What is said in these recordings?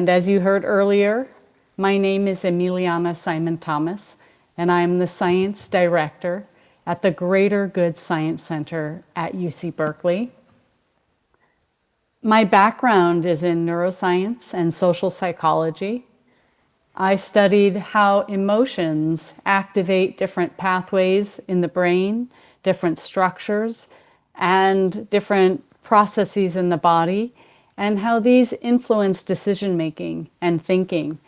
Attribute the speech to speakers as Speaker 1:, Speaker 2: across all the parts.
Speaker 1: And as you heard earlier, my name is Emirliana Simon Thomas, and I am the Science Director at the Greater Good Science Center at UC Berkeley. My background is in neuroscience and social psychology. I studied how emotions activate different pathways in the brain, different structures, and different processes in the body, and how these influence decision-making and thinking.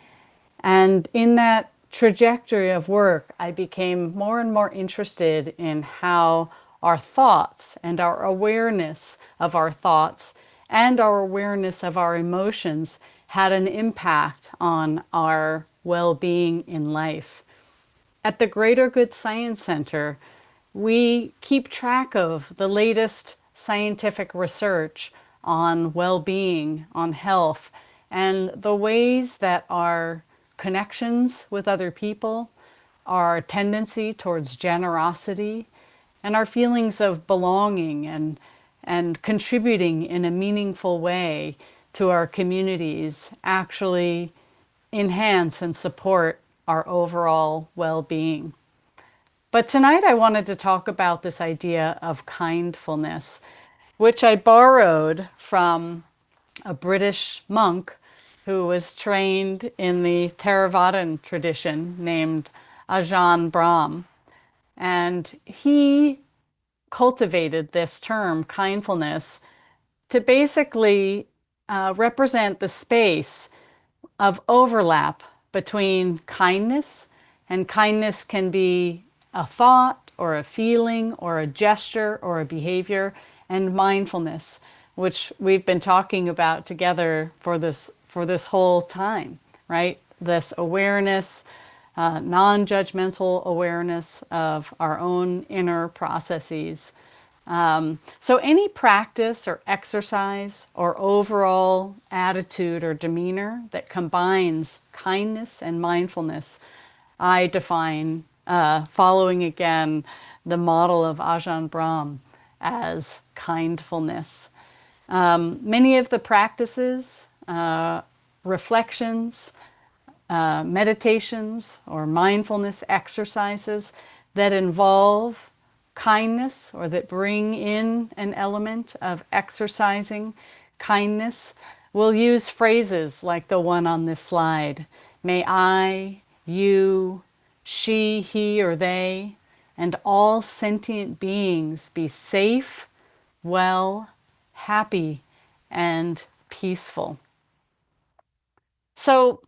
Speaker 1: And in that trajectory of work, I became more and more interested in how our thoughts and our awareness of our thoughts and our awareness of our emotions had an impact on our well-being in life. At the Greater Good Science Center, we keep track of the latest scientific research on well-being, on health, and the ways that our connections with other people, our tendency towards generosity, and our feelings of belonging and contributing in a meaningful way to our communities actually enhance and support our overall well-being. But tonight I wanted to talk about this idea of kindfulness, which I borrowed from a British monk who was trained in the Theravadan tradition named Ajahn Brahm. And he cultivated this term, kindfulness, to basically represent the space of overlap between kindness, and kindness can be a thought or a feeling or a gesture or a behavior, and mindfulness, which we've been talking about together for this whole time, right? This awareness, non-judgmental awareness of our own inner processes. So any practice or exercise or overall attitude or demeanor that combines kindness and mindfulness, I define, following again the model of Ajahn Brahm, as kindfulness. Many of the practices, reflections, meditations, or mindfulness exercises that involve kindness or that bring in an element of exercising kindness will use phrases like the one on this slide. May I, you, she, he, or they, and all sentient beings be safe, well, happy, and peaceful. So,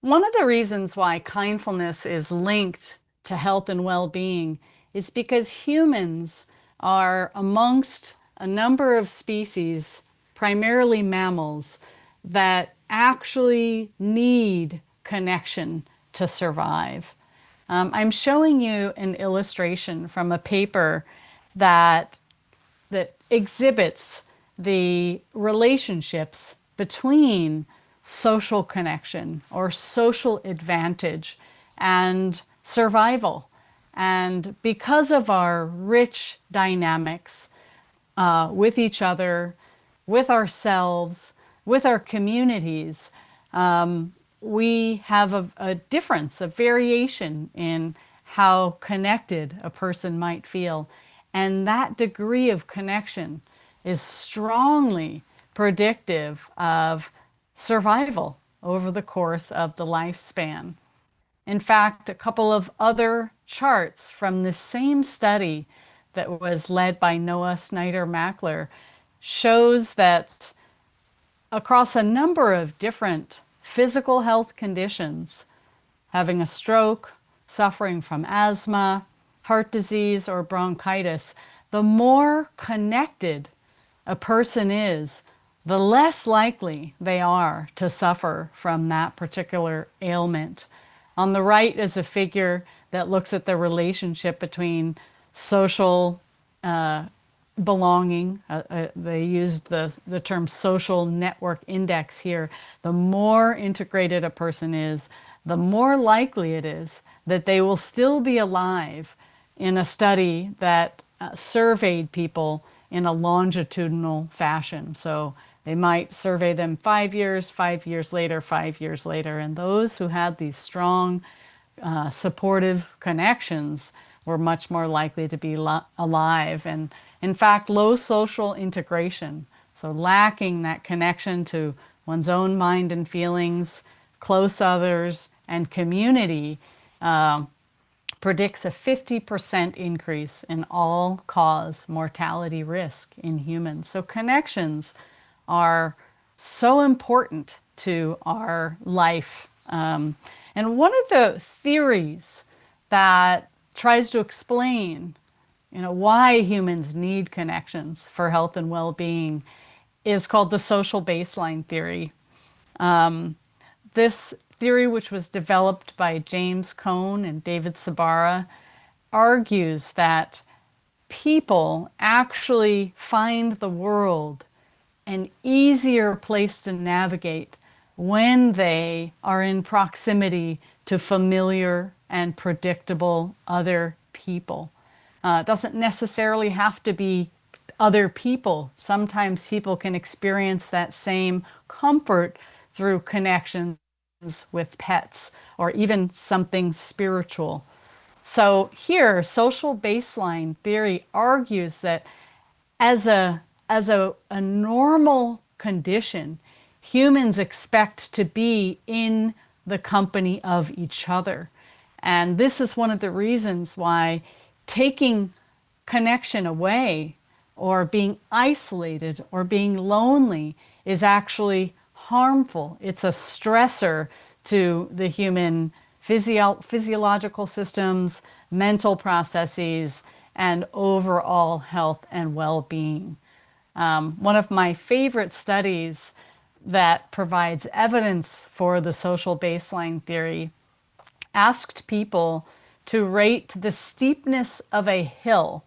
Speaker 1: one of the reasons why kindfulness is linked to health and well-being is because humans are amongst a number of species, primarily mammals, that actually need connection to survive. I'm showing you an illustration from a paper that exhibits the relationships between social connection or social advantage and survival. And because of our rich dynamics with each other, with ourselves, with our communities, we have a difference, a variation in how connected a person might feel. And that degree of connection is strongly predictive of survival over the course of the lifespan. In fact, a couple of other charts from the same study that was led by Noah Snyder-Mackler shows that across a number of different physical health conditions, having a stroke, suffering from asthma, heart disease, or bronchitis, the more connected a person is, the less likely they are to suffer from that particular ailment. On the right is a figure that looks at the relationship between social belonging. They used the term social network index here. The more integrated a person is, the more likely it is that they will still be alive in a study that surveyed people in a longitudinal fashion. So They might survey them 5 years, 5 years later, 5 years later. And those who had these strong, supportive connections were much more likely to be alive. And in fact, low social integration, so lacking that connection to one's own mind and feelings, close others, and community, predicts a 50% increase in all-cause mortality risk in humans. So connections are so important to our life. And one of the theories that tries to explain, why humans need connections for health and well-being is called the social baseline theory. This theory, which was developed by James Cone and David Sabara, argues that people actually find the world an easier place to navigate when they are in proximity to familiar and predictable other people. It doesn't necessarily have to be other people. Sometimes people can experience that same comfort through connections with pets or even something spiritual. So here, social baseline theory argues that as a normal condition, humans expect to be in the company of each other. And this is one of the reasons why taking connection away or being isolated or being lonely is actually harmful. It's a stressor to the human physiological systems, mental processes, and overall health and well-being. One of my favorite studies that provides evidence for the social baseline theory asked people to rate the steepness of a hill.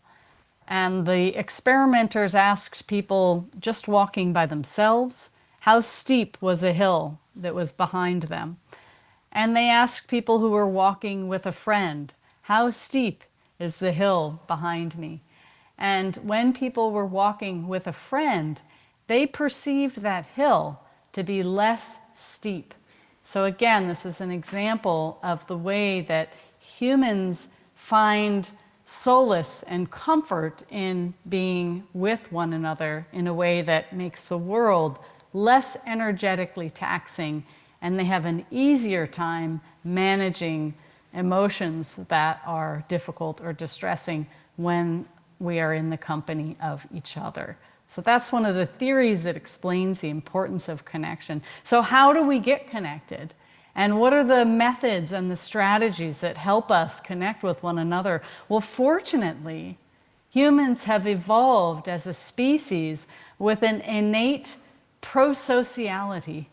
Speaker 1: And the experimenters asked people just walking by themselves, how steep was a hill that was behind them? And they asked people who were walking with a friend, how steep is the hill behind me? And when people were walking with a friend, they perceived that hill to be less steep. So again, this is an example of the way that humans find solace and comfort in being with one another in a way that makes the world less energetically taxing, and they have an easier time managing emotions that are difficult or distressing when we are in the company of each other. So that's one of the theories that explains the importance of connection. So how do we get connected? And what are the methods and the strategies that help us connect with one another? Well, fortunately, humans have evolved as a species with an innate prosociality.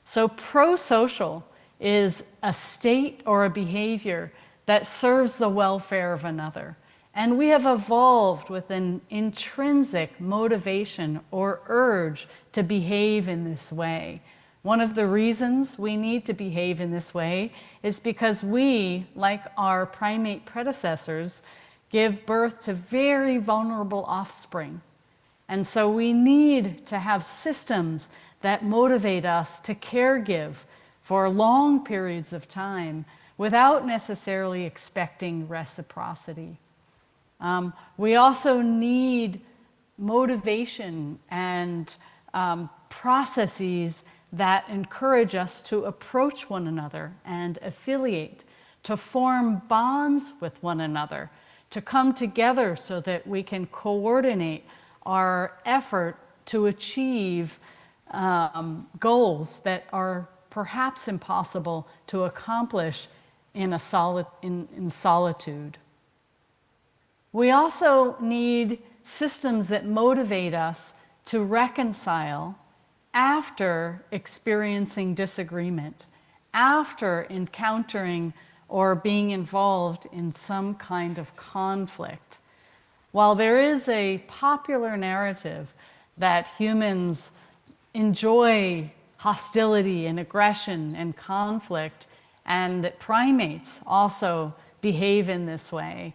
Speaker 1: So prosocial is a state or a behavior that serves the welfare of another. And we have evolved with an intrinsic motivation or urge to behave in this way. One of the reasons we need to behave in this way is because we, like our primate predecessors, give birth to very vulnerable offspring. And so we need to have systems that motivate us to caregive for long periods of time without necessarily expecting reciprocity. We also need motivation and processes that encourage us to approach one another and affiliate, to form bonds with one another, to come together so that we can coordinate our effort to achieve goals that are perhaps impossible to accomplish in solitude. We also need systems that motivate us to reconcile after experiencing disagreement, after encountering or being involved in some kind of conflict. While there is a popular narrative that humans enjoy hostility and aggression and conflict, and that primates also behave in this way,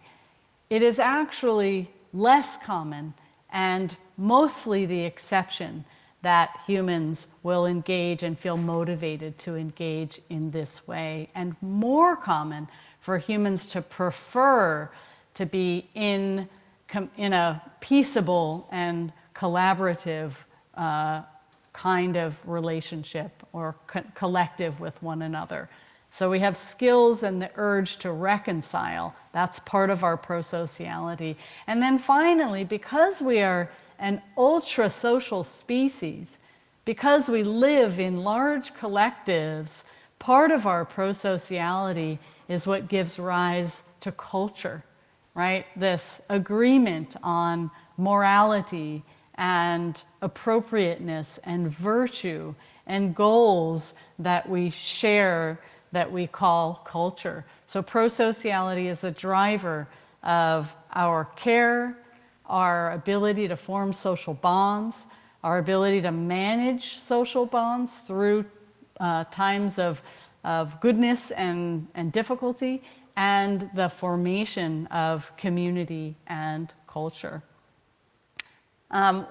Speaker 1: it is actually less common and mostly the exception that humans will engage and feel motivated to engage in this way, and more common for humans to prefer to be in a peaceable and collaborative kind of relationship or collective with one another. So we have skills and the urge to reconcile. That's part of our prosociality. And then finally, because we are an ultra-social species, because we live in large collectives, part of our prosociality is what gives rise to culture, right? This agreement on morality and appropriateness and virtue and goals that we share that we call culture. So prosociality is a driver of our care, our ability to form social bonds, our ability to manage social bonds through times of goodness and difficulty, and the formation of community and culture.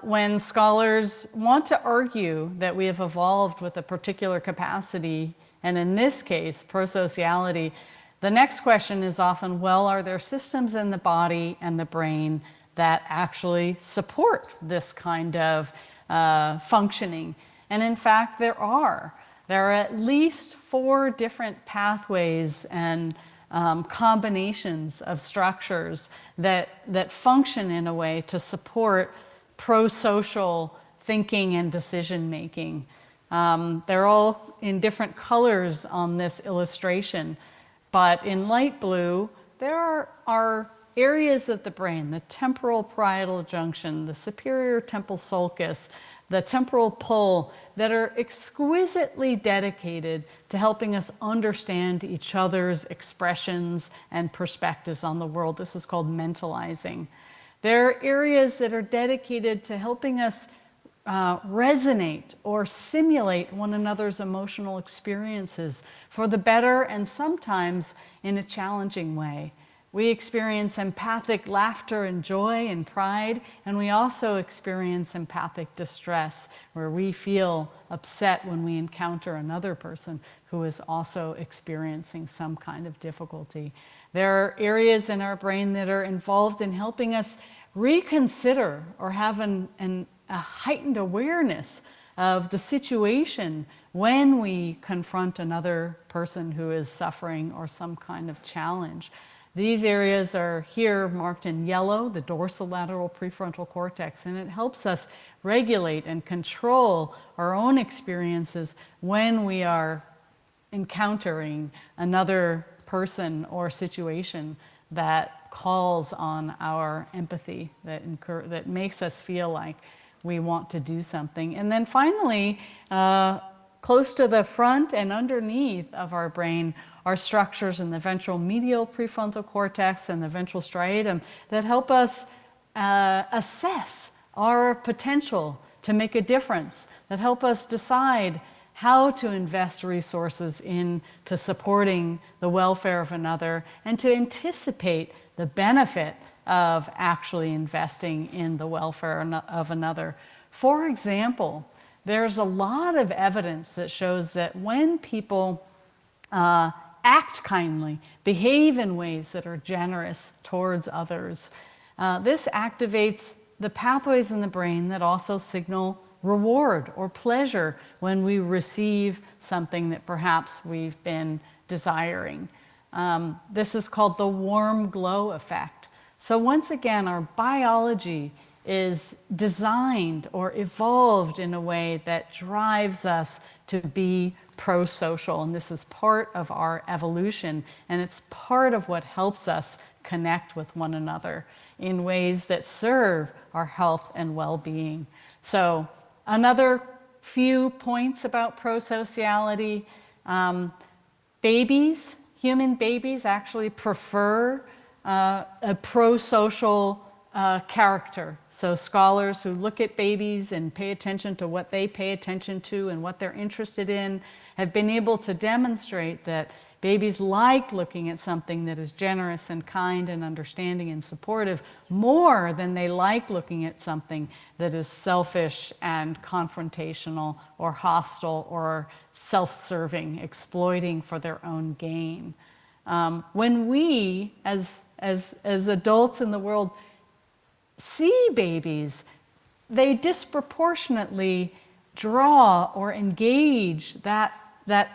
Speaker 1: When scholars want to argue that we have evolved with a particular capacity, and in this case, prosociality, the next question is often, well, are there systems in the body and the brain that actually support this kind of functioning? And in fact, there are. There are at least 4 different pathways and combinations of structures that function in a way to support prosocial thinking and decision making. They're all in different colors on this illustration, but in light blue, there are areas of the brain, the temporal parietal junction, the superior temporal sulcus, the temporal pole, that are exquisitely dedicated to helping us understand each other's expressions and perspectives on the world. This is called mentalizing. There are areas that are dedicated to helping us resonate or simulate one another's emotional experiences for the better and sometimes in a challenging way. We experience empathic laughter and joy and pride, and we also experience empathic distress, where we feel upset when we encounter another person who is also experiencing some kind of difficulty. There are areas in our brain that are involved in helping us reconsider or have a heightened awareness of the situation when we confront another person who is suffering or some kind of challenge. These areas are here marked in yellow, the dorsolateral prefrontal cortex, and it helps us regulate and control our own experiences when we are encountering another person or situation that calls on our empathy, that makes us feel like we want to do something. And then finally, close to the front and underneath of our brain are structures in the ventral medial prefrontal cortex and the ventral striatum that help us assess our potential to make a difference, that help us decide how to invest resources into supporting the welfare of another and to anticipate the benefit of actually investing in the welfare of another. For example, there's a lot of evidence that shows that when people act kindly, behave in ways that are generous towards others, this activates the pathways in the brain that also signal reward or pleasure when we receive something that perhaps we've been desiring. This is called the warm glow effect. So once again, our biology is designed or evolved in a way that drives us to be pro-social, and this is part of our evolution, and it's part of what helps us connect with one another in ways that serve our health and well-being. So another few points about prosociality. Human babies actually prefer a pro-social character. So scholars who look at babies and pay attention to what they pay attention to and what they're interested in have been able to demonstrate that babies like looking at something that is generous and kind and understanding and supportive more than they like looking at something that is selfish and confrontational or hostile or self-serving, exploiting for their own gain. When we, as adults in the world, see babies, they disproportionately draw or engage that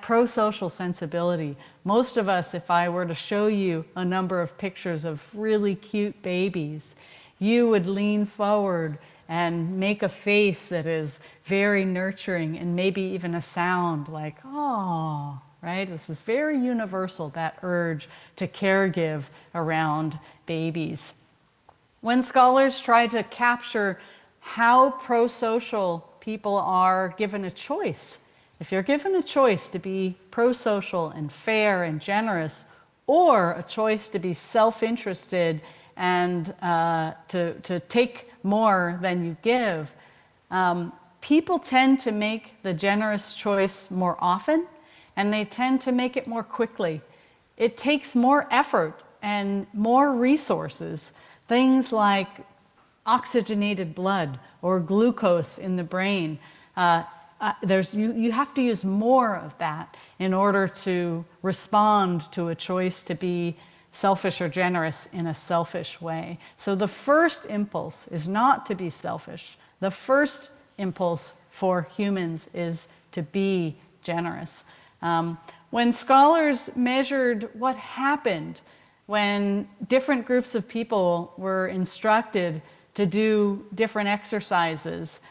Speaker 1: pro-social sensibility. Most of us, if I were to show you a number of pictures of really cute babies, you would lean forward and make a face that is very nurturing and maybe even a sound like, oh, right? This is very universal, that urge to caregive around babies. When scholars try to capture how pro-social people are given a choice, if you're given a choice to be pro-social and fair and generous, or a choice to be self-interested and to take more than you give, people tend to make the generous choice more often, and they tend to make it more quickly. It takes more effort and more resources, things like oxygenated blood or glucose in the brain. You have to use more of that in order to respond to a choice to be selfish or generous in a selfish way. So the first impulse is not to be selfish. The first impulse for humans is to be generous. When scholars measured what happened when different groups of people were instructed to do different exercises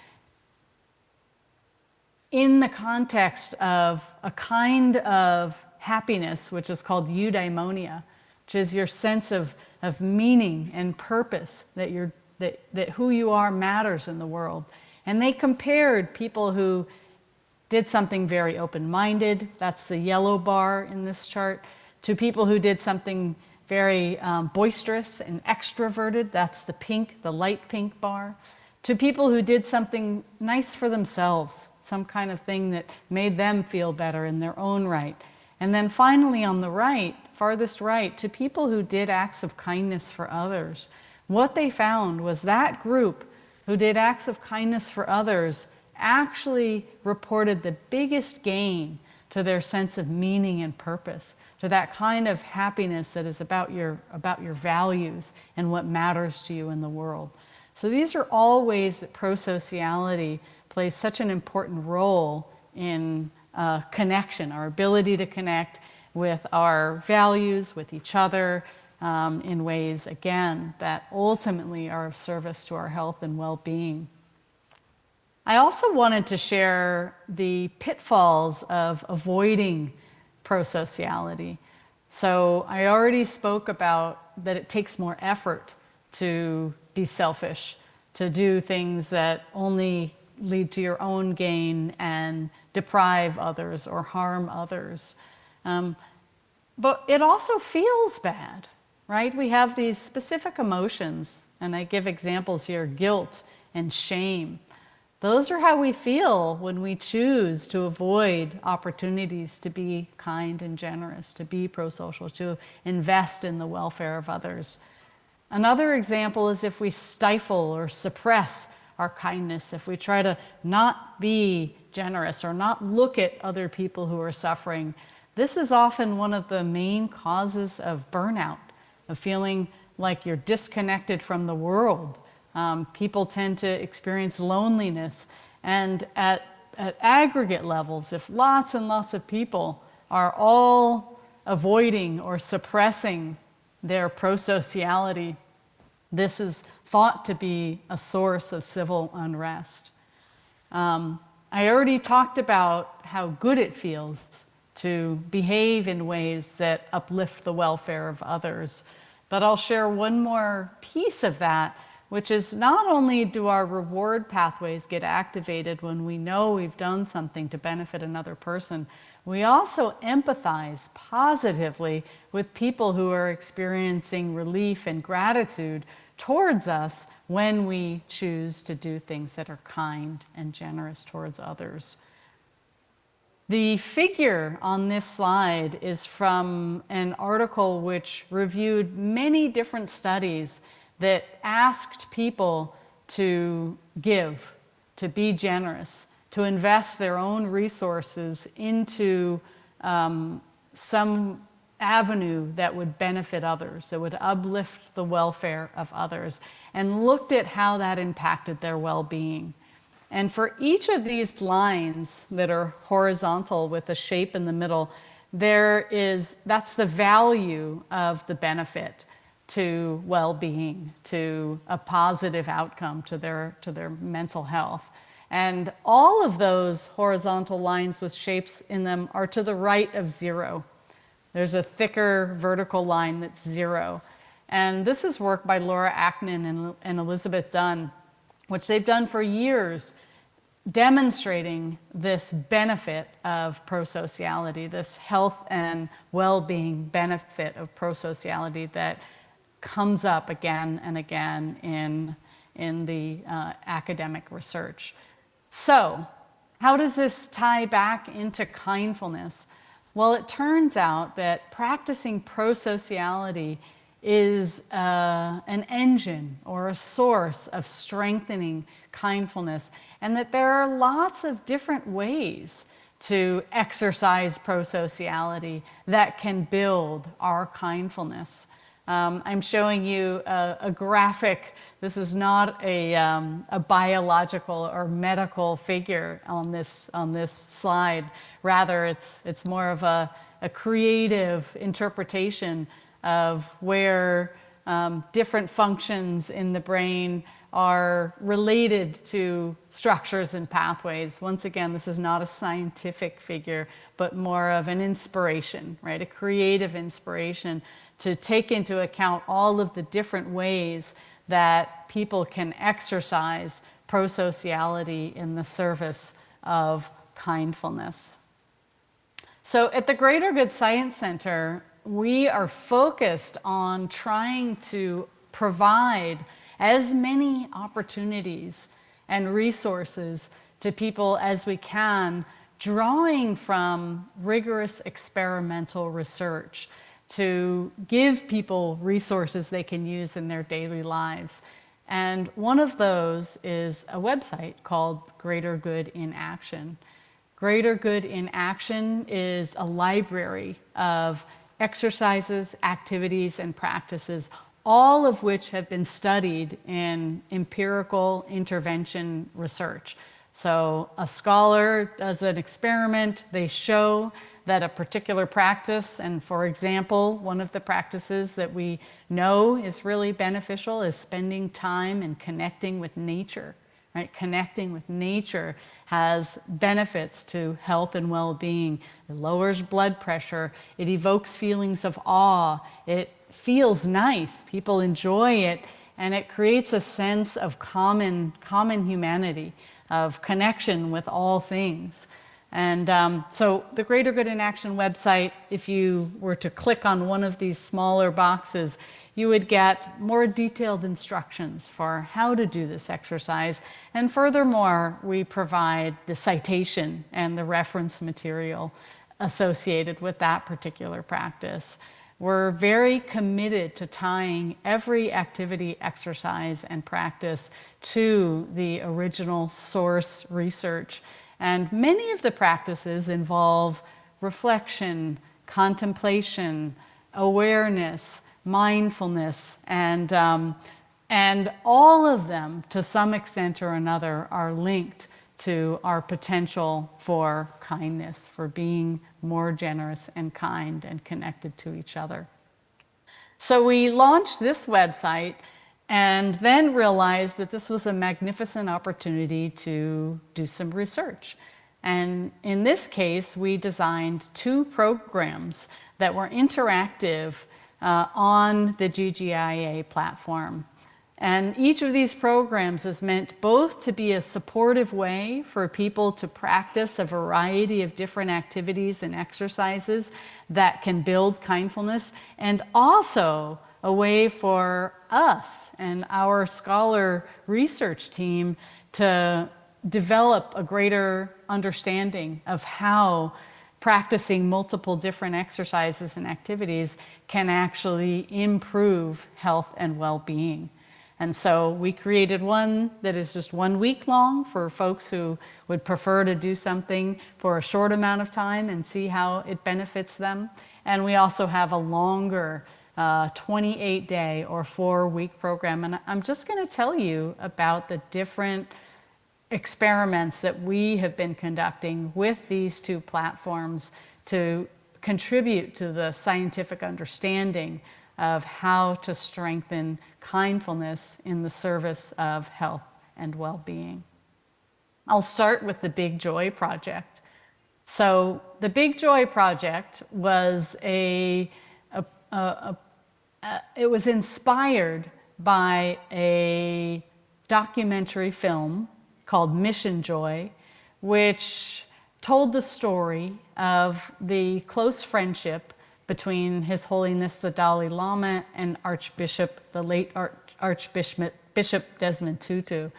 Speaker 1: in the context of a kind of happiness, which is called eudaimonia, which is your sense of meaning and purpose, that who you are matters in the world. And they compared people who did something very open-minded, that's the yellow bar in this chart, to people who did something very boisterous and extroverted, that's the pink, the light pink bar, to people who did something nice for themselves, some kind of thing that made them feel better in their own right. And then finally on the right, farthest right, to people who did acts of kindness for others. What they found was that group who did acts of kindness for others actually reported the biggest gain to their sense of meaning and purpose, to that kind of happiness that is about your values and what matters to you in the world. So these are all ways that pro-sociality plays such an important role in connection, our ability to connect with our values, with each other, in ways, again, that ultimately are of service to our health and well-being. I also wanted to share the pitfalls of avoiding pro-sociality. So I already spoke about that it takes more effort to be selfish, to do things that only lead to your own gain and deprive others or harm others. But it also feels bad, right? We have these specific emotions, and I give examples here, guilt and shame. Those are how we feel when we choose to avoid opportunities to be kind and generous, to be pro-social, to invest in the welfare of others. Another example is if we stifle or suppress our kindness, if we try to not be generous or not look at other people who are suffering. This is often one of the main causes of burnout, of feeling like you're disconnected from the world. People tend to experience loneliness, and at aggregate levels, if lots and lots of people are all avoiding or suppressing their pro-sociality, this is thought to be a source of civil unrest. I already talked about how good it feels to behave in ways that uplift the welfare of others, but I'll share one more piece of that, which is not only do our reward pathways get activated when we know we've done something to benefit another person, we also empathize positively with people who are experiencing relief and gratitude towards us when we choose to do things that are kind and generous towards others. The figure on this slide is from an article which reviewed many different studies that asked people to give, to be generous, to invest their own resources into some avenue that would benefit others, that would uplift the welfare of others, and looked at how that impacted their well-being. And for each of these lines that are horizontal with a shape in the middle, that's the value of the benefit to well-being, to a positive outcome to their mental health. And all of those horizontal lines with shapes in them are to the right of 0. There's a thicker vertical line that's 0. And this is work by Laura Ackman and Elizabeth Dunn, which they've done for years, demonstrating this benefit of prosociality, this health and well-being benefit of prosociality that comes up again and again in the academic research. So, how does this tie back into kindfulness? Well, it turns out that practicing prosociality is an engine or a source of strengthening kindfulness, and that there are lots of different ways to exercise prosociality that can build our kindfulness. I'm showing you a graphic. This is not a biological or medical figure on this slide. Rather, it's more of a creative interpretation of where different functions in the brain are related to structures and pathways. Once again, this is not a scientific figure, but more of an inspiration, right? A creative inspiration to take into account all of the different ways that people can exercise prosociality in the service of kindfulness. So at the Greater Good Science Center, we are focused on trying to provide as many opportunities and resources to people as we can, drawing from rigorous experimental research to give people resources they can use in their daily lives. And one of those is a website called Greater Good in Action. Greater Good in Action is a library of exercises, activities, and practices, all of which have been studied in empirical intervention research. So a scholar does an experiment, they show that a particular practice, and for example, one of the practices that we know is really beneficial is spending time and connecting with nature, right? Connecting with nature has benefits to health and well-being. It lowers blood pressure, it evokes feelings of awe, it feels nice, people enjoy it, and it creates a sense of common humanity, of connection with all things. And so the Greater Good in Action website, if you were to click on one of these smaller boxes, you would get more detailed instructions for how to do this exercise. And furthermore, we provide the citation and the reference material associated with that particular practice. We're very committed to tying every activity, exercise, and practice to the original source research. And many of the practices involve reflection, contemplation, awareness, mindfulness, and all of them, to some extent or another, are linked to our potential for kindness, for being more generous and kind and connected to each other. So we launched this website and then realized that this was a magnificent opportunity to do some research. And in this case, we designed 2 programs that were interactive on the GGIA platform. And each of these programs is meant both to be a supportive way for people to practice a variety of different activities and exercises that can build kindfulness, and also a way for us and our scholar research team to develop a greater understanding of how practicing multiple different exercises and activities can actually improve health and well-being. And so we created one that is just 1 week long for folks who would prefer to do something for a short amount of time and see how it benefits them. And we also have a longer 28-day or 4-week program. And I'm just going to tell you about the different experiments that we have been conducting with these two platforms to contribute to the scientific understanding of how to strengthen kindfulness in the service of health and well-being. I'll start with the Big Joy Project. So the Big Joy Project was it was inspired by a documentary film called Mission Joy, which told the story of the close friendship between His Holiness the Dalai Lama and the late Archbishop Desmond Tutu.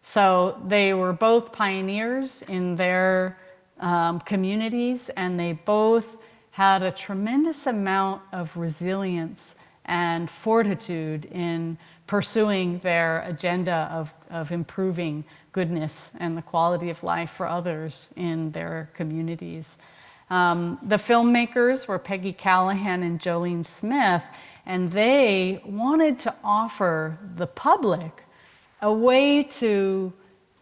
Speaker 1: So they were both pioneers in their communities, and they both had a tremendous amount of resilience and fortitude in pursuing their agenda of improving goodness and the quality of life for others in their communities. The filmmakers were Peggy Callahan and Jolene Smith, and they wanted to offer the public a way to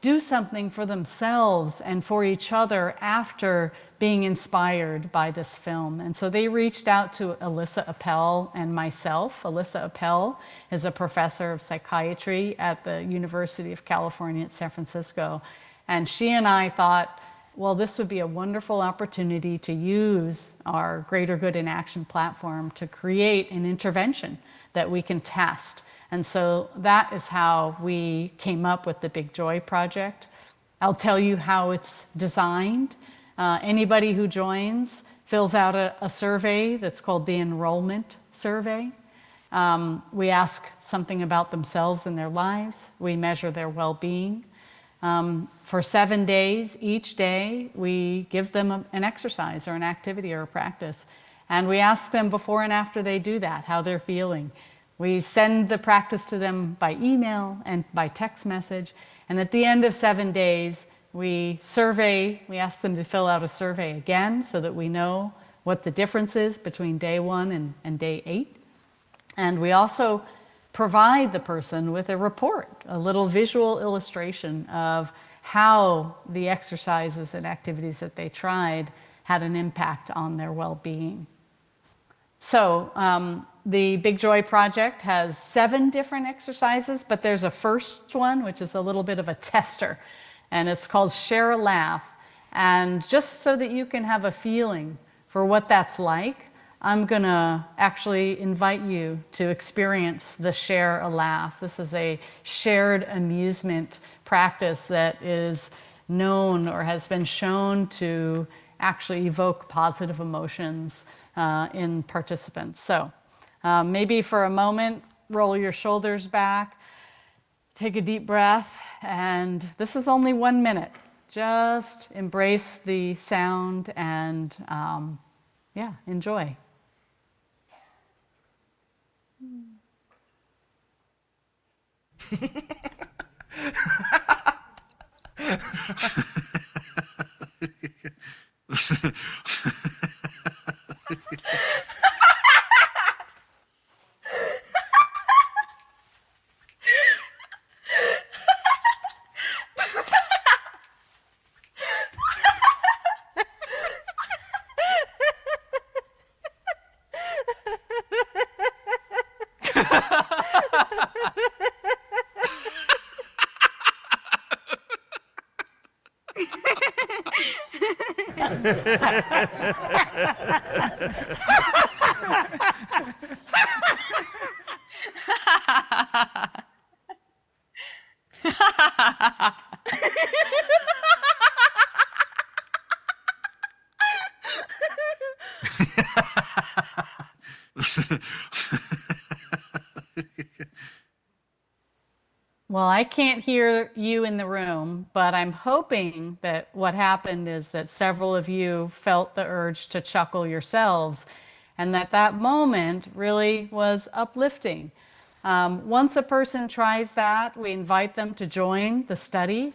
Speaker 1: do something for themselves and for each other after being inspired by this film. And so they reached out to Alyssa Appel and myself. Alyssa Appel is a professor of psychiatry at the University of California at San Francisco. And she and I thought, well, this would be a wonderful opportunity to use our Greater Good in Action platform to create an intervention that we can test. And so that is how we came up with the Big Joy Project. I'll tell you how it's designed. Anybody who joins fills out a survey that's called the enrollment survey. We ask something about themselves and their lives. We measure their well-being. For 7 days, each day, we give them an exercise or an activity or a practice. And we ask them before and after they do that, how they're feeling. We send the practice to them by email and by text message. And at the end of 7 days, we ask them to fill out a survey again so that we know what the difference is between day 1 and day 8. And we also provide the person with a report, a little visual illustration of how the exercises and activities that they tried had an impact on their well-being. So the Big Joy Project has 7 different exercises, but there's a first one, which is a little bit of a tester, and it's called Share a Laugh. And just so that you can have a feeling for what that's like, I'm going to actually invite you to experience the Share a Laugh. This is a shared amusement practice that is known or has been shown to actually evoke positive emotions in participants. So maybe for a moment, roll your shoulders back, take a deep breath, and this is only 1 minute. Just embrace the sound and enjoy. Well, I can't hear you in the room, but I'm hoping that what happened is that several of you felt the urge to chuckle yourselves and that that moment really was uplifting. Once a person tries that, we invite them to join the study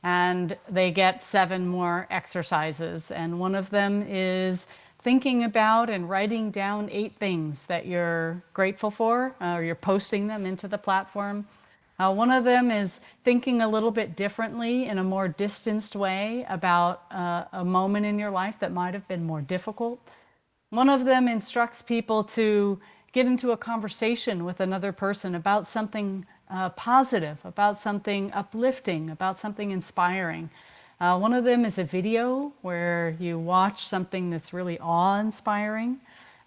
Speaker 1: and they get 7 more exercises. And one of them is thinking about and writing down 8 things that you're grateful for, or you're posting them into the platform. One of them is thinking a little bit differently in a more distanced way about a moment in your life that might have been more difficult. One of them instructs people to get into a conversation with another person about something positive, about something uplifting, about something inspiring. One of them is a video where you watch something that's really awe-inspiring.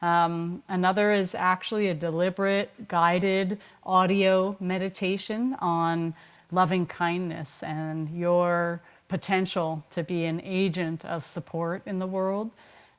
Speaker 1: Another is actually a deliberate, guided audio meditation on loving kindness and your potential to be an agent of support in the world.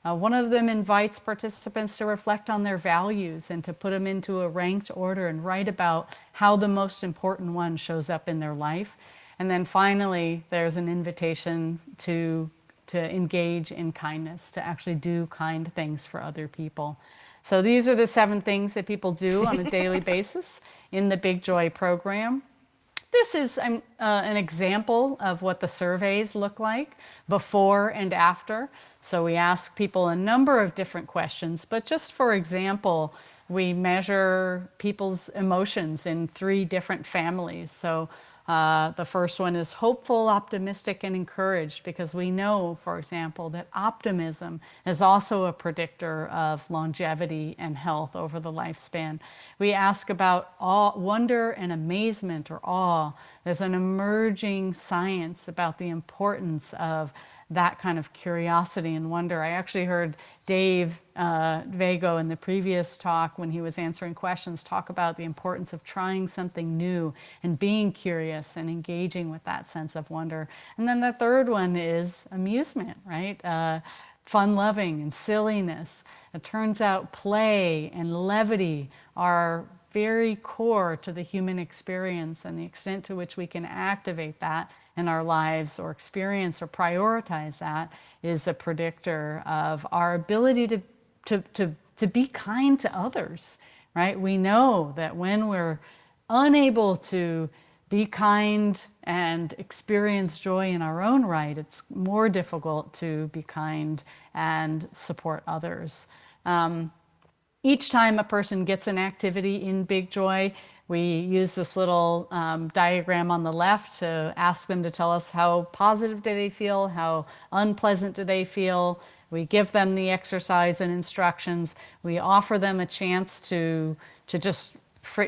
Speaker 1: One of them invites participants to reflect on their values and to put them into a ranked order and write about how the most important one shows up in their life. And then finally, there's an invitation to engage in kindness, to actually do kind things for other people. So these are the 7 things that people do on a daily basis in the Big Joy program. This is an example of what the surveys look like before and after. So we ask people a number of different questions, but just for example, we measure people's emotions in 3 different families. So the first one is hopeful, optimistic, and encouraged, because we know, for example, that optimism is also a predictor of longevity and health over the lifespan. We ask about awe, wonder and amazement, or awe. There's an emerging science about the importance of that kind of curiosity and wonder. I actually heard Dave Vago in the previous talk, when he was answering questions, talk about the importance of trying something new and being curious and engaging with that sense of wonder. And then the third one is amusement, right? Fun-loving and silliness. It turns out play and levity are very core to the human experience, and the extent to which we can activate that in our lives or experience or prioritize that is a predictor of our ability to be kind to others, right? We know that when we're unable to be kind and experience joy in our own right, it's more difficult to be kind and support others. Each time a person gets an activity in Big Joy, we use this little diagram on the left to ask them to tell us how positive do they feel, how unpleasant do they feel. We give them the exercise and instructions. We offer them a chance to just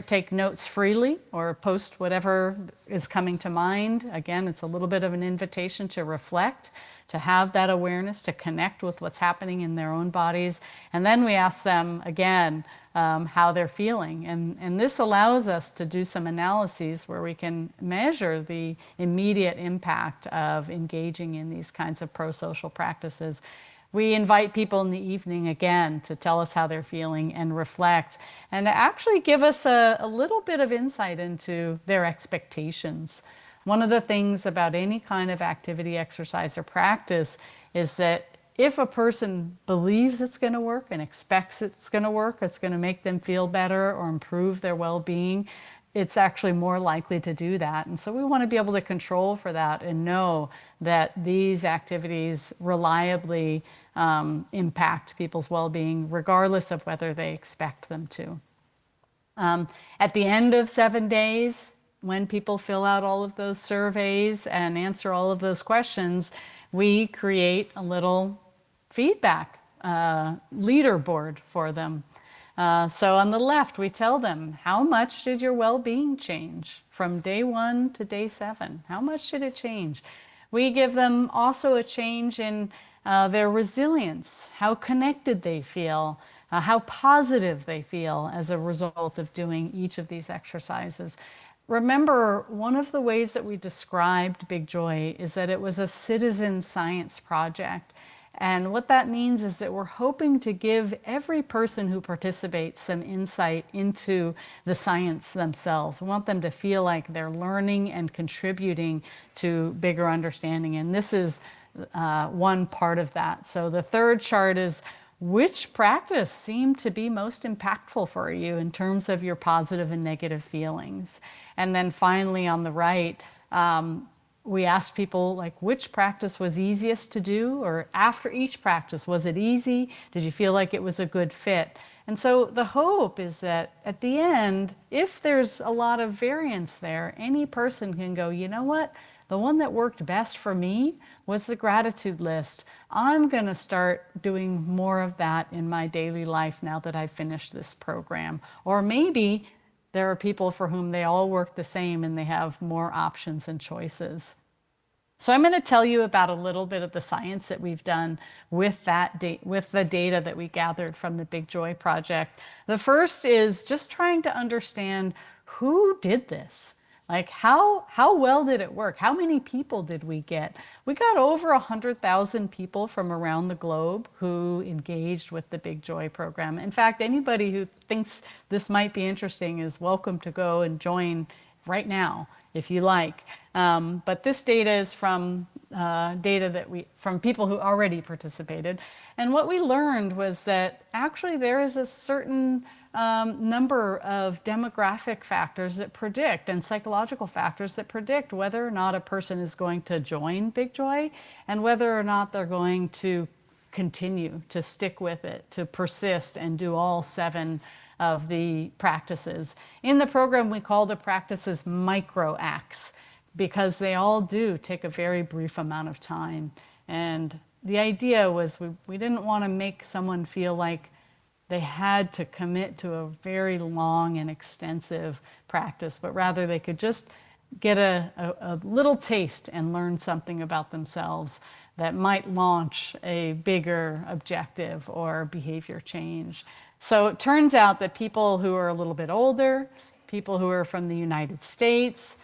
Speaker 1: take notes freely or post whatever is coming to mind. Again, it's a little bit of an invitation to reflect, to have that awareness, to connect with what's happening in their own bodies. And then we ask them again how they're feeling. And this allows us to do some analyses where we can measure the immediate impact of engaging in these kinds of pro-social practices. We invite people in the evening again to tell us how they're feeling and reflect, and to actually give us a little bit of insight into their expectations. One of the things about any kind of activity, exercise, or practice is that if a person believes it's going to work and expects it's going to work, it's going to make them feel better or improve their well-being, it's actually more likely to do that. And so we want to be able to control for that and know that these activities reliably impact people's well-being regardless of whether they expect them to. At the end of 7 days, when people fill out all of those surveys and answer all of those questions, we create a little feedback leaderboard for them. So on the left, we tell them, how much did your well-being change from day 1 to day 7? How much did it change? We give them also a change in their resilience, how connected they feel, how positive they feel as a result of doing each of these exercises. Remember, one of the ways that we described Big Joy is that it was a citizen science project. And what that means is that we're hoping to give every person who participates some insight into the science themselves. We want them to feel like they're learning and contributing to bigger understanding. And this is one part of that. So the third chart is which practice seemed to be most impactful for you in terms of your positive and negative feelings. And then finally on the right, we asked people like which practice was easiest to do, or after each practice, was it easy? Did you feel like it was a good fit? And so the hope is that at the end, if there's a lot of variance there, any person can go, you know what? The one that worked best for me was the gratitude list. I'm going to start doing more of that in my daily life now that I've finished this program. Or maybe there are people for whom they all work the same and they have more options and choices. So I'm going to tell you about a little bit of the science that we've done with with the data that we gathered from the Big Joy Project. The first is just trying to understand who did this. Like how well did it work? How many people did we get? We got over 100,000 people from around the globe who engaged with the Big Joy program. In fact, anybody who thinks this might be interesting is welcome to go and join right now if you like. But this data is from from people who already participated. And what we learned was that actually there is a certain number of demographic factors that predict and psychological factors that predict whether or not a person is going to join Big Joy and whether or not they're going to continue to stick with it, to persist and do all 7 of the practices. In the program, we call the practices micro acts because they all do take a very brief amount of time. And the idea was we didn't want to make someone feel like they had to commit to a very long and extensive practice, but rather they could just get a little taste and learn something about themselves that might launch a bigger objective or behavior change. So it turns out that people who are a little bit older, people who are from the United States,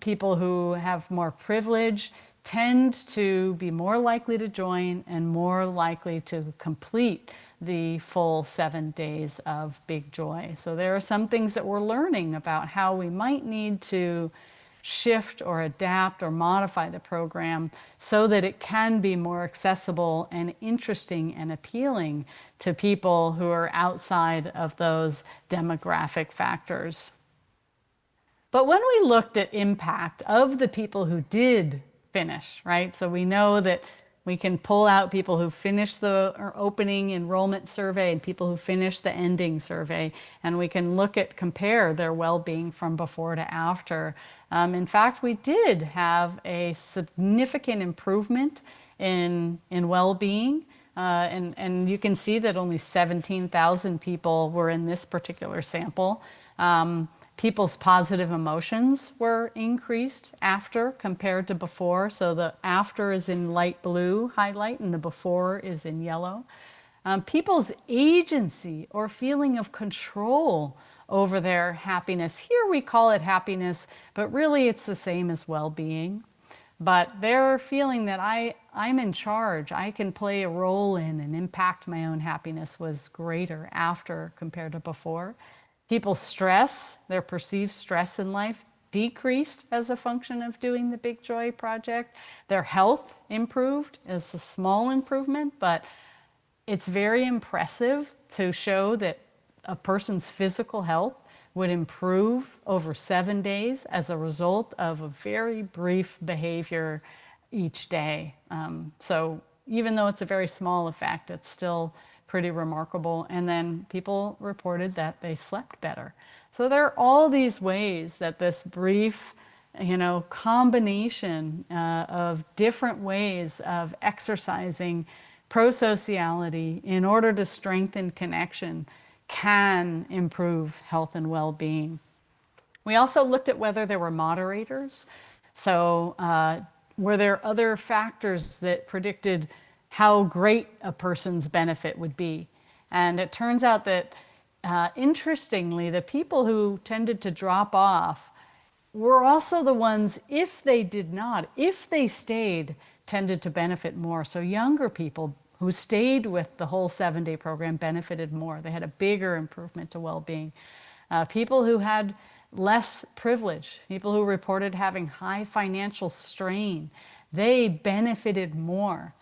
Speaker 1: people who have more privilege tend to be more likely to join and more likely to complete the full 7 days of Big Joy. So there are some things that we're learning about how we might need to shift or adapt or modify the program so that it can be more accessible and interesting and appealing to people who are outside of those demographic factors. But when we looked at impact of the people who did finish, right? So we know that we can pull out people who finished the opening enrollment survey and people who finished the ending survey, and we can compare their well-being from before to after. In fact, we did have a significant improvement in well-being, and you can see that only 17,000 people were in this particular sample. People's positive emotions were increased after compared to before. So the after is in light blue highlight and the before is in yellow. People's agency or feeling of control over their happiness. Here we call it happiness, but really it's the same as well-being. But their feeling that I'm in charge, I can play a role in and impact my own happiness was greater after compared to before. People's stress, their perceived stress in life, decreased as a function of doing the Big Joy Project. Their health improved. It's a small improvement, but it's very impressive to show that a person's physical health would improve over 7 days as a result of a very brief behavior each day. So even though it's a very small effect, it's still pretty remarkable. And then people reported that they slept better. So there are all these ways that this brief, combination of different ways of exercising prosociality in order to strengthen connection can improve health and well-being. We also looked at whether there were moderators. So were there other factors that predicted how great a person's benefit would be? And it turns out that, interestingly, the people who tended to drop off were also the ones, if they stayed, tended to benefit more. So younger people who stayed with the whole 7-day program benefited more. They had a bigger improvement to well-being. People who had less privilege, people who reported having high financial strain, they benefited more.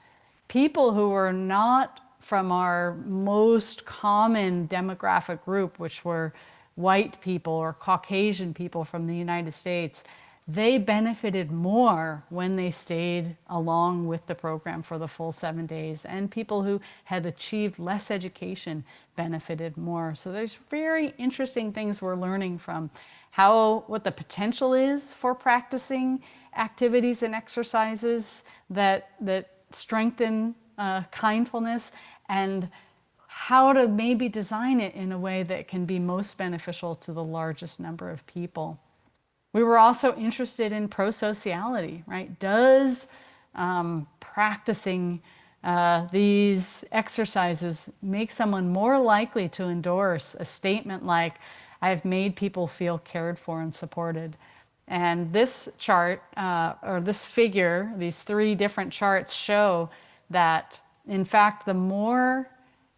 Speaker 1: People who were not from our most common demographic group, which were white people or Caucasian people from the United States, they benefited more when they stayed along with the program for the full 7 days. And people who had achieved less education benefited more. So there's very interesting things we're learning from what the potential is for practicing activities and exercises that strengthen kindfulness, and how to maybe design it in a way that can be most beneficial to the largest number of people. We were also interested in prosociality, right? Does practicing these exercises make someone more likely to endorse a statement like, I've made people feel cared for and supported? And this chart, or this figure, these 3 different charts show that, in fact, the more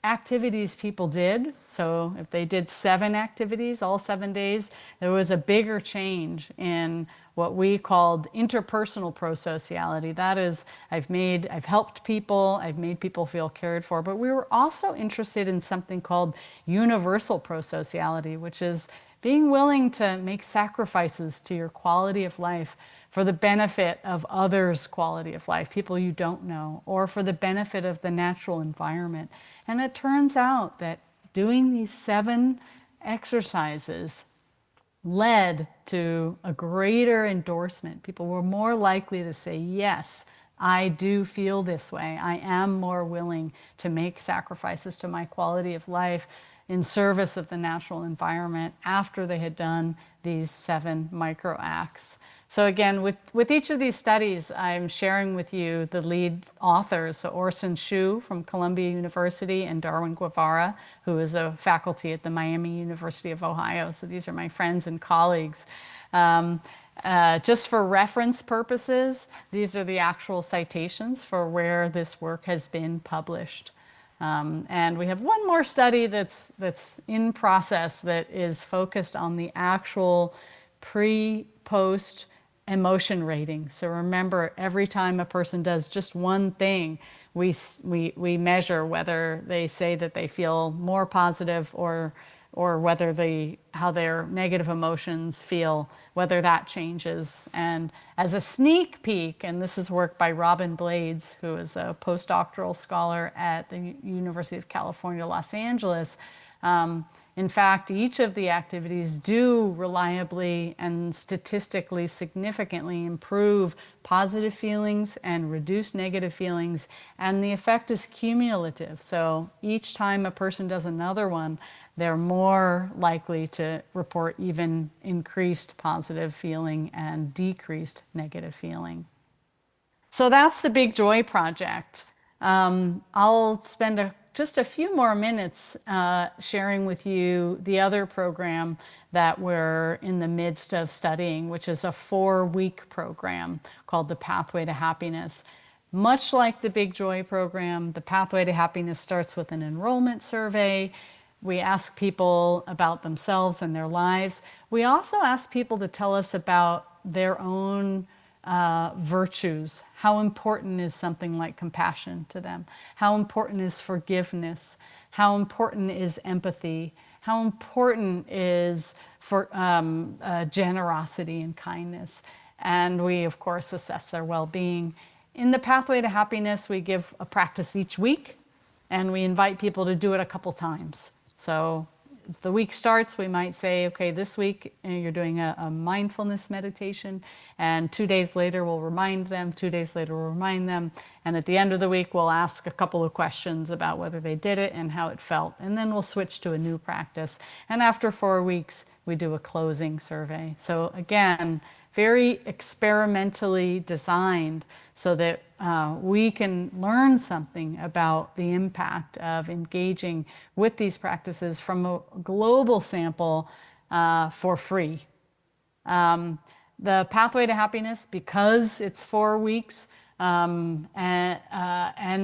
Speaker 1: activities people did, so if they did 7 activities all 7 days, there was a bigger change in what we called interpersonal prosociality. That is, I've helped people, I've made people feel cared for. But we were also interested in something called universal prosociality, which is being willing to make sacrifices to your quality of life for the benefit of others' quality of life, people you don't know, or for the benefit of the natural environment. And it turns out that doing these 7 exercises led to a greater endorsement. People were more likely to say, yes, I do feel this way. I am more willing to make sacrifices to my quality of life in service of the natural environment after they had done these 7 micro acts. So again, with each of these studies, I'm sharing with you the lead authors, so Orson Shu from Columbia University and Darwin Guevara, who is a faculty at the Miami University of Ohio. So these are my friends and colleagues. Just for reference purposes, these are the actual citations for where this work has been published. And we have one more study that's in process that is focused on the actual pre-post emotion rating. So remember, every time a person does just one thing, we measure whether they say that they feel more positive or whether how their negative emotions feel, whether that changes. And as a sneak peek, and this is work by Robin Blades, who is a postdoctoral scholar at the University of California, Los Angeles, in fact, each of the activities do reliably and statistically significantly improve positive feelings and reduce negative feelings, and the effect is cumulative. So each time a person does another one, they're more likely to report even increased positive feeling and decreased negative feeling. So that's the Big Joy Project. I'll spend just a few more minutes sharing with you the other program that we're in the midst of studying, which is a 4-week program called the Pathway to Happiness. Much like the Big Joy program, the Pathway to Happiness starts with an enrollment survey. We ask people about themselves and their lives. We also ask people to tell us about their own virtues. How important is something like compassion to them? How important is forgiveness? How important is empathy? How important is generosity and kindness? And we, of course, assess their well-being. In the Pathway to Happiness, we give a practice each week, and we invite people to do it a couple times. So if the week starts, we might say, okay, this week you're doing a mindfulness meditation, and 2 days later we'll remind them, 2 days later we'll remind them, and at the end of the week we'll ask a couple of questions about whether they did it and how it felt, and then we'll switch to a new practice. And after 4 weeks, we do a closing survey. So again, very experimentally designed so that we can learn something about the impact of engaging with these practices from a global sample for free. The Pathway to Happiness, because it's 4 weeks, and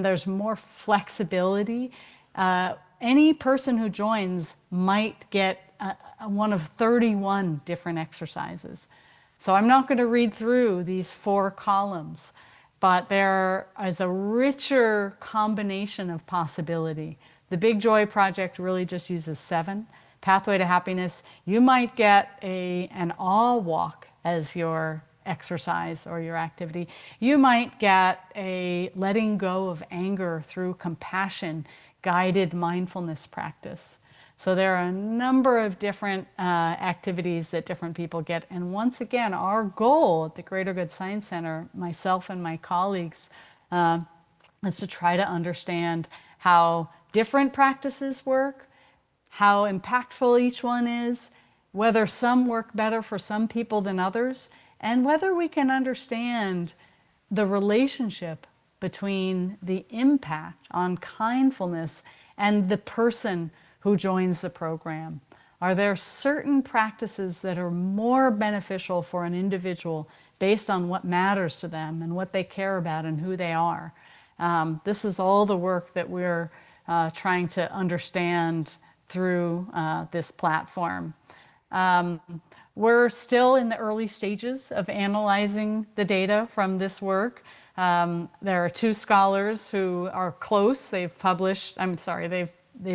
Speaker 1: there's more flexibility. Any person who joins might get one of 31 different exercises. So I'm not going to read through these 4 columns, but there is a richer combination of possibility. The Big Joy Project really just uses 7. Pathway to Happiness, you might get an awe walk as your exercise or your activity. You might get a letting go of anger through compassion guided mindfulness practice. So there are a number of different activities that different people get. And once again, our goal at the Greater Good Science Center, myself and my colleagues, is to try to understand how different practices work, how impactful each one is, whether some work better for some people than others, and whether we can understand the relationship between the impact on kindfulness and the person who joins the program. Are there certain practices that are more beneficial for an individual based on what matters to them and what they care about and who they are? This is all the work that we're trying to understand through this platform. We're still in the early stages of analyzing the data from this work. There are 2 scholars who are close. They've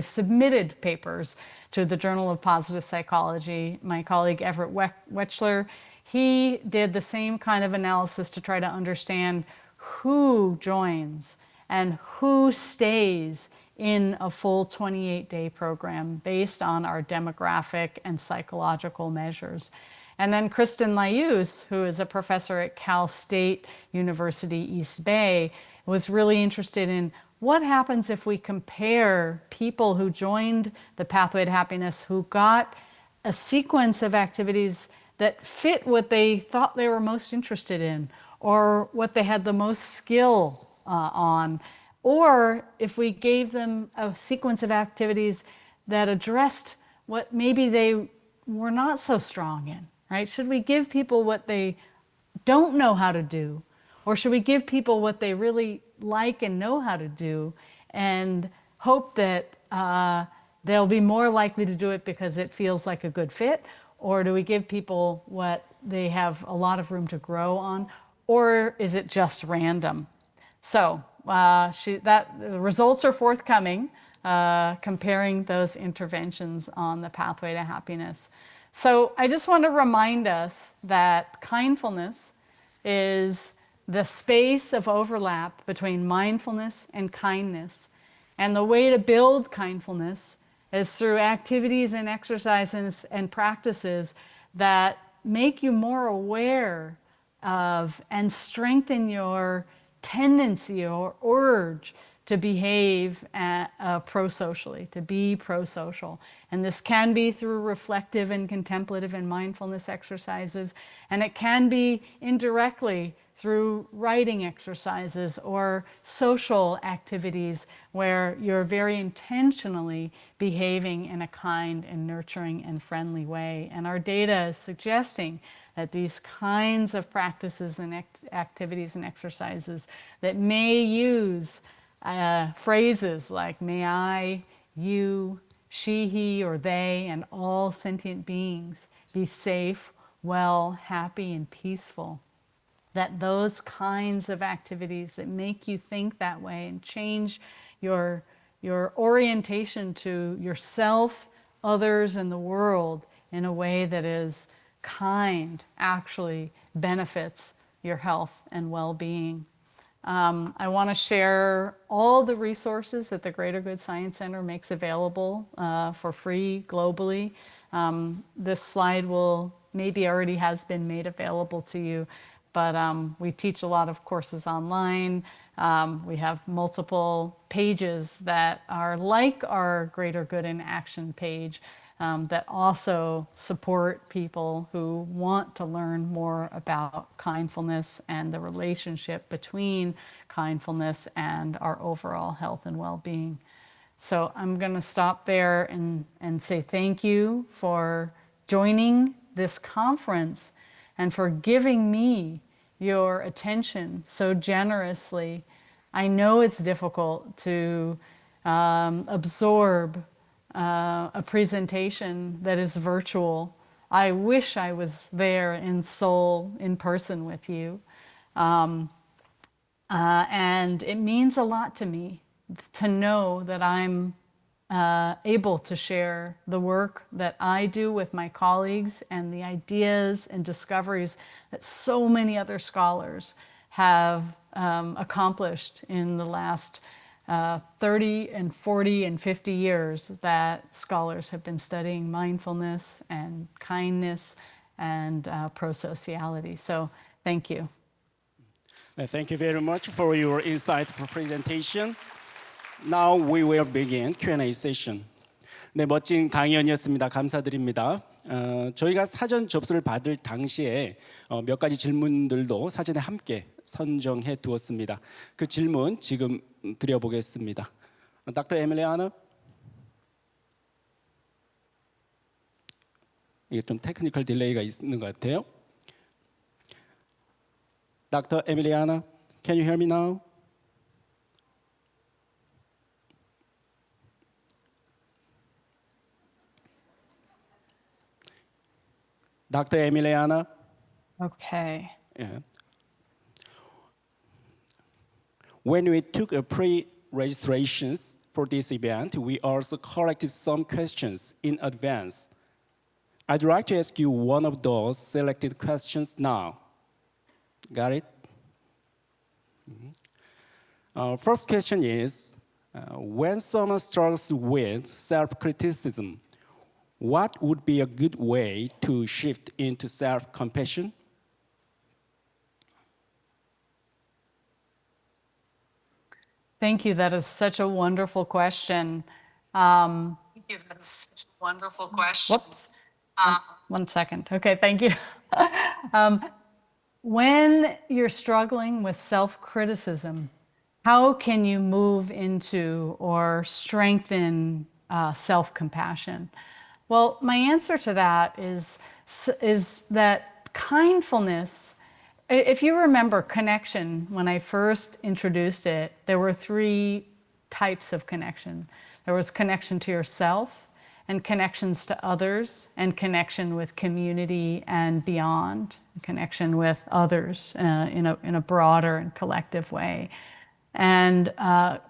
Speaker 1: submitted papers to the Journal of Positive Psychology. My colleague Everett Wechsler, he did the same kind of analysis to try to understand who joins and who stays in a full 28-day program based on our demographic and psychological measures. And then Kristen Layus, who is a professor at Cal State University East Bay, was really interested in what happens if we compare people who joined the Pathway to Happiness, who got a sequence of activities that fit what they thought they were most interested in, or what they had the most skill on, or if we gave them a sequence of activities that addressed what maybe they were not so strong in, right? Should we give people what they don't know how to do? Or should we give people what they really like and know how to do and hope that they'll be more likely to do it because it feels like a good fit? Or do we give people what they have a lot of room to grow on? Or is it just random? So the results are forthcoming, comparing those interventions on the Pathway to Happiness. So I just want to remind us that kindfulness is the space of overlap between mindfulness and kindness. And the way to build kindfulness is through activities and exercises and practices that make you more aware of and strengthen your tendency or urge to behave pro-socially, to be pro-social. And this can be through reflective and contemplative and mindfulness exercises, and it can be indirectly through writing exercises or social activities where you're very intentionally behaving in a kind and nurturing and friendly way. And our data is suggesting that these kinds of practices and activities and exercises that may use phrases like may I, you, she, he, or they, and all sentient beings be safe, well, happy, and peaceful. That those kinds of activities that make you think that way and change your orientation to yourself, others, and the world in a way that is kind actually benefits your health and well-being. I want to share all the resources that the Greater Good Science Center makes available for free globally. This slide maybe already has been made available to you, but we teach a lot of courses online. We have multiple pages that are like our Greater Good in Action page that also support people who want to learn more about kindfulness and the relationship between kindfulness and our overall health and well-being. So I'm going to stop there and say thank you for joining this conference and for giving me your attention so generously. I know it's difficult to absorb a presentation that is virtual. I wish I was there in Seoul in person with you. And it means a lot to me to know that I'm able to share the work that I do with my colleagues and the ideas and discoveries that so many other scholars have accomplished in the last 30 and 40 and 50 years that scholars have been studying mindfulness and kindness and pro-sociality. So thank you.
Speaker 2: Thank you very much for your insightful presentation. Now we will begin Q&A session. 네, 멋진 강연이었습니다. 감사드립니다. 저희가 사전 접수를 받을 당시에 몇 가지 질문들도 사전에 함께 선정해 두었습니다. 그 질문 지금 드려보겠습니다. Dr. 에밀리아나? 이게 좀 테크니컬 딜레이가 있는 것 같아요. Dr. 에밀리아나, can you hear me now? Dr. 에밀리아나?
Speaker 1: Okay.
Speaker 2: Yeah. When we took a pre-registrations for this event, we also collected some questions in advance. I'd like to ask you one of those selected questions now. Got it? First question is, when someone struggles with self-criticism, what would be a good way to shift into self-compassion?
Speaker 1: Thank you. That is such a wonderful question. Thank you. That's such a wonderful question. Whoops. One second. Okay, thank you. When you're struggling with self-criticism, how can you move into or strengthen self-compassion? Well, my answer to that is that kindfulness, if you remember connection, when I first introduced it, there were three types of connection. There was connection to yourself, and connections to others, and connection with community and beyond, connection with others in a broader and collective way. And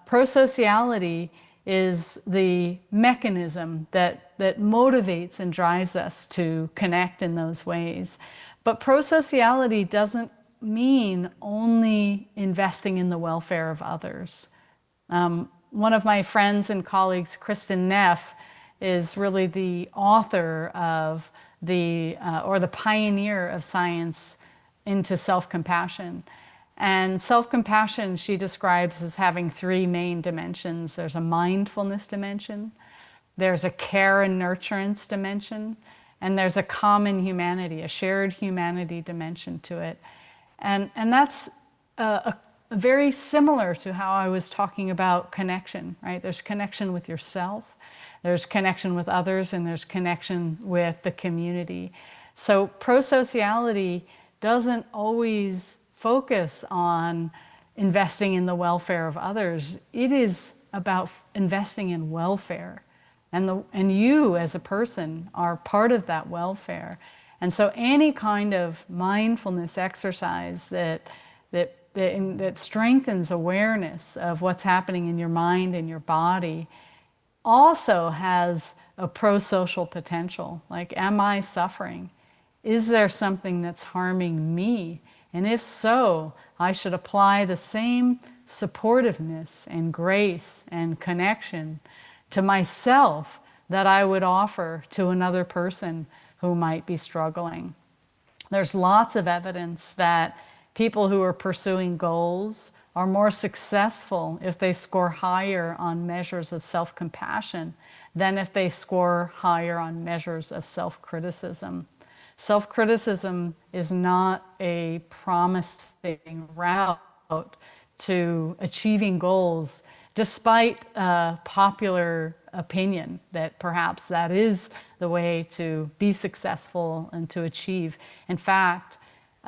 Speaker 1: pro-sociality is the mechanism that motivates and drives us to connect in those ways. But pro-sociality doesn't mean only investing in the welfare of others. One of my friends and colleagues, Kristen Neff, is really the author of or the pioneer of science into self-compassion. And self-compassion she describes as having three main dimensions. There's a mindfulness dimension, there's a care and nurturance dimension, and there's a common humanity, a shared humanity dimension to it. And that's very similar to how I was talking about connection, right? There's connection with yourself, there's connection with others, and there's connection with the community. So pro-sociality doesn't always focus on investing in the welfare of others. It is about investing in welfare. And you as a person are part of that welfare. And so any kind of mindfulness exercise that strengthens awareness of what's happening in your mind and your body also has a pro-social potential. Like, am I suffering? Is there something that's harming me? And if so, I should apply the same supportiveness and grace and connection to myself that I would offer to another person who might be struggling. There's lots of evidence that people who are pursuing goals are more successful if they score higher on measures of self-compassion than if they score higher on measures of self-criticism. Self-criticism is not a promising route to achieving goals, despite popular opinion that perhaps that is the way to be successful and to achieve. In fact,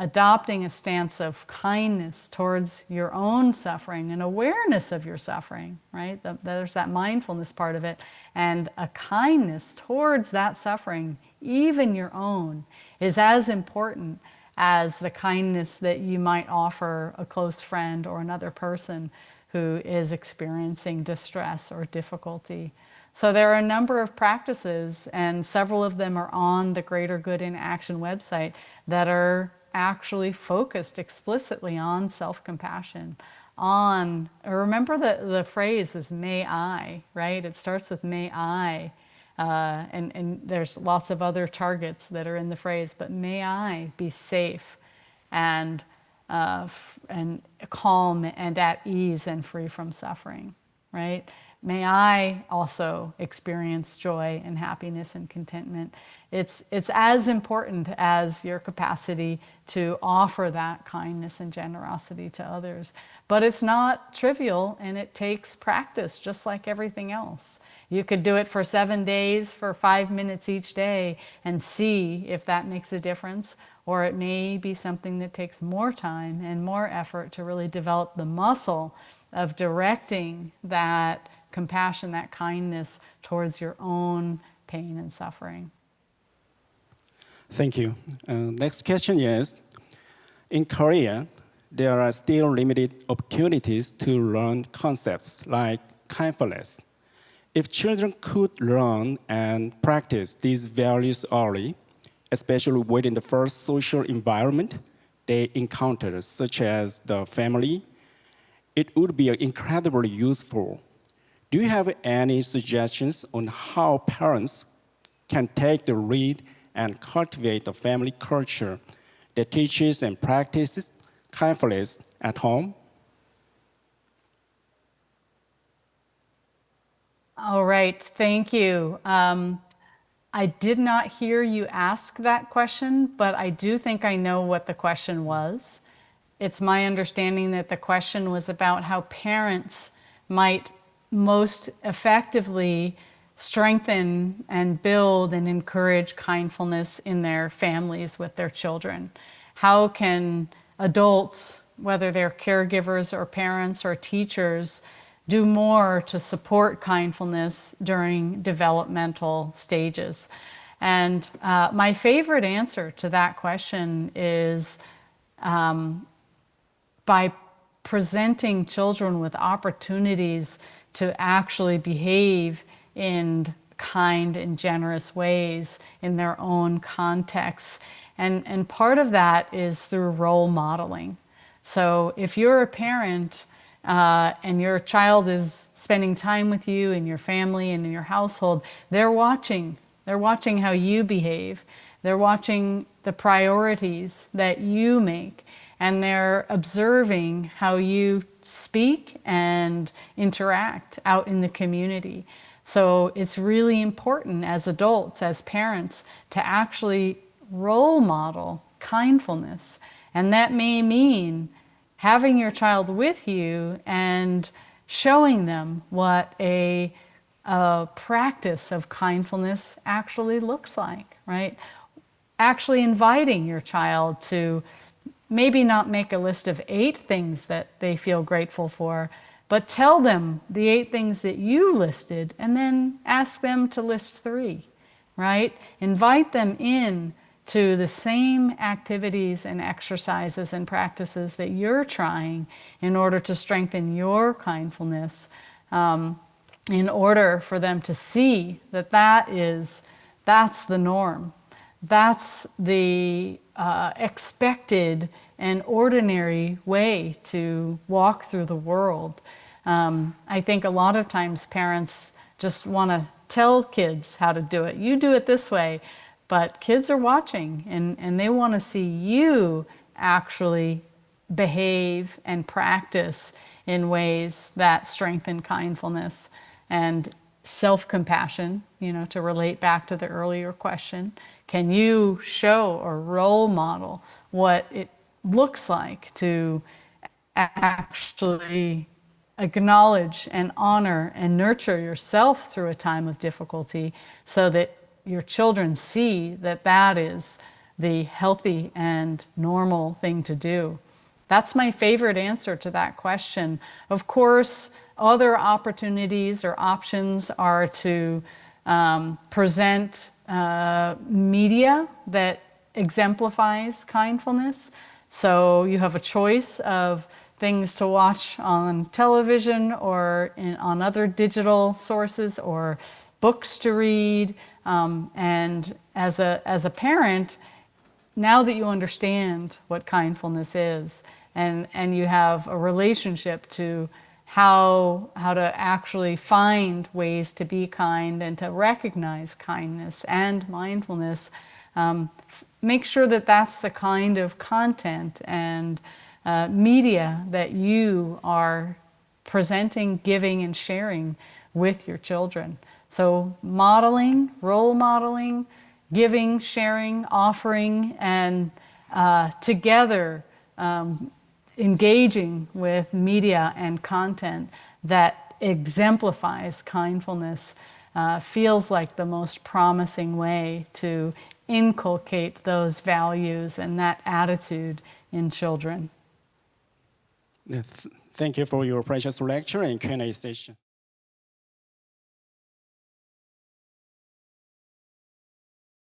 Speaker 1: adopting a stance of kindness towards your own suffering and awareness of your suffering, right? There's that mindfulness part of it. And a kindness towards that suffering, even your own, is as important as the kindness that you might offer a close friend or another person who is experiencing distress or difficulty. So there are a number of practices, and several of them are on the Greater Good in Action website, that are actually focused explicitly on self-compassion. Remember the phrase is may I, right? It starts with may I, and there's lots of other targets that are in the phrase, but may I be safe and calm and at ease and free from suffering, right? May I also experience joy and happiness and contentment. It's as important as your capacity to offer that kindness and generosity to others. But it's not trivial, and it takes practice, just like everything else. You could do it for 7 days, for 5 minutes each day, and see if that makes a difference. Or it may be something that takes more time and more effort to really develop the muscle of directing that compassion, that kindness towards your own pain and suffering.
Speaker 2: Thank you. Next question is, in Korea, there are still limited opportunities to learn concepts like kindfulness. If children could learn and practice these values early, especially within the first social environment they encounter, such as the family, it would be incredibly useful. Do you have any suggestions on how parents can take the lead and cultivate a family culture that teaches and practices kindness at home?
Speaker 1: All right, thank you. I did not hear you ask that question, but I do think I know what the question was. It's my understanding that the question was about how parents might most effectively strengthen and build and encourage kindfulness in their families with their children. How can adults, whether they're caregivers or parents or teachers, do more to support kindfulness during developmental stages? And my favorite answer to that question is by presenting children with opportunities to actually behave in kind and generous ways in their own contexts. And part of that is through role modeling. So if you're a parent and your child is spending time with you and your family and in your household, they're watching. They're watching how you behave. They're watching the priorities that you make. And they're observing how you speak and interact out in the community. So it's really important as adults, as parents, to actually role model kindfulness. And that may mean having your child with you and showing them what a practice of kindfulness actually looks like, right? Actually inviting your child to maybe not make a list of 8 things that they feel grateful for, but tell them the 8 things that you listed and then ask them to list 3, right? Invite them in to the same activities and exercises and practices that you're trying in order to strengthen your kindfulness, in order for them to see that that's the norm. That's the expected and ordinary way to walk through the world. I think a lot of times parents just want to tell kids how to do it. You do it this way, but kids are watching and they want to see you actually behave and practice in ways that strengthen kindfulness and self-compassion, to relate back to the earlier question. Can you show or role model what it looks like to actually acknowledge and honor and nurture yourself through a time of difficulty so that your children see that that is the healthy and normal thing to do? That's my favorite answer to that question. Of course, other opportunities or options are to present media that exemplifies kindfulness. So you have a choice of things to watch on television or on other digital sources or books to read. And as a parent, now that you understand what kindfulness is and you have a relationship to how to actually find ways to be kind and to recognize kindness and mindfulness, make sure that that's the kind of content and media that you are presenting, giving, and sharing with your children. So modeling, role modeling, giving, sharing, offering, and together engaging with media and content that exemplifies kindfulness feels like the most promising way to inculcate those values and that attitude in children.
Speaker 2: Thank you for your precious lecture and Q&A session.